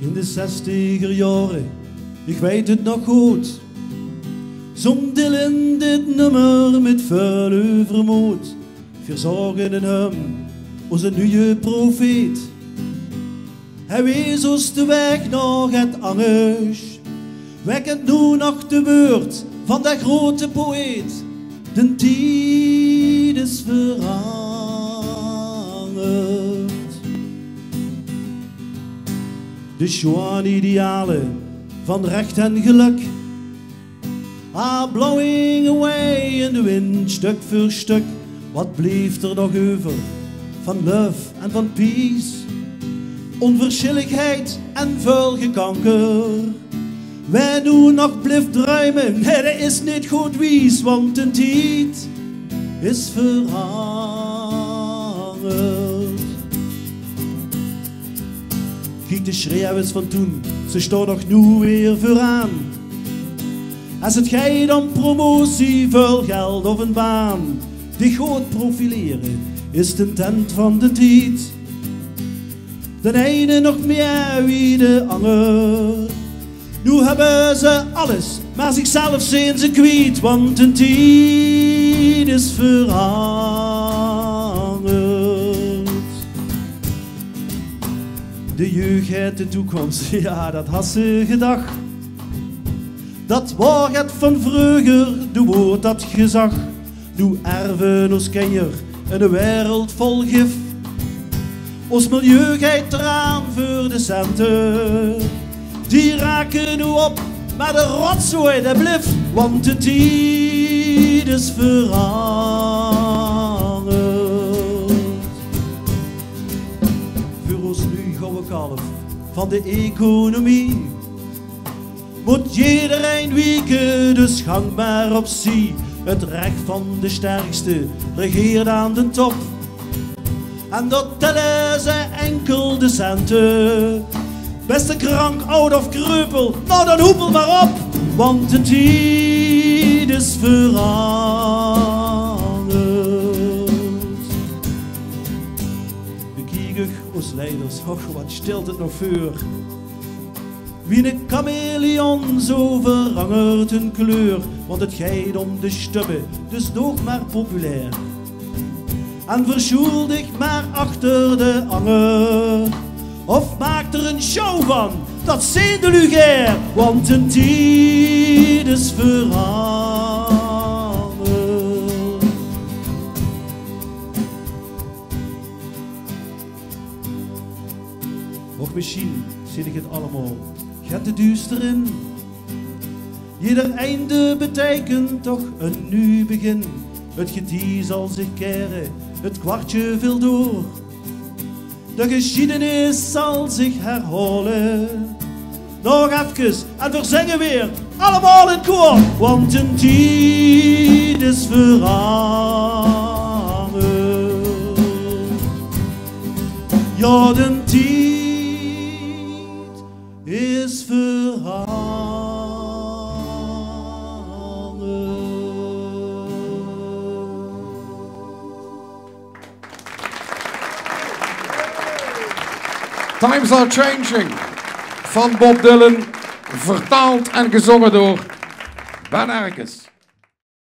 In de 60er jaren, ik weet het nog goed. Zong Dylan dit nummer met veel overmoed. Verzorgen in hem, onze nieuwe profeet. Hij wees ons de weg naar het anges. Wekkend nu nog de beurt van de grote poëet. De tijd is veranderd. De Schuan-idealen van recht en geluk are blowing away in de wind, stuk voor stuk. Wat bleef er nog over van love en van peace? Onverschilligheid en vuil gekanker. Wij nu nog blijft druimen, nee, dat is niet goed wies, want de tijd is veranderd. Kijk de schreeuwers van toen, ze staan nog nu weer vooraan. Als het gaat om promotie, veel geld of een baan, die goed profileren is de tent van de tijd. De ene nog meer wie de ander. Nu hebben ze alles, maar zichzelf zijn ze kwijt, want de tijd is veranderd. De jeugd heeft de toekomst, ja dat had ze gedacht. Dat was het van vroeger, de woord dat gezag. Nu erven ons kenjer in een wereld vol gif. Ons milieu gaat eraan voor de centen. Die raken nu op, maar de rotzooi dat blijft. Want de tijd is veranderd. Voor ons nu gouden kalf van de economie moet iedereen wieken, dus gang maar op zie. Het recht van de sterkste regeert aan de top. En dat tellen ze enkel de centen. Beste krank, oud of kreupel, nou dan hoepel maar op. Want de tijd is veranderd. Bekijkig ons leiders, och wat stilt het nog voor. Wie een chameleon zo verandert hun kleur. Want het gaat om de stubbe, dus doog maar populair. En verschuldig maar achter de anger. Of maak er een show van, dat zijn de lugair. Want de tijd is veranderd. Of misschien zie ik het allemaal, gaat de duister in. Ieder einde betekent toch een nieuw begin. Het getie zal zich keren, het kwartje viel door. De geschiedenis zal zich herhalen. Nog even en verzingen weer, allemaal in koor. Want een tijd is veranderd. Ja, de tijd is veranderd. Times Are Changing van Bob Dylan, vertaald en gezongen door Ben Erkens.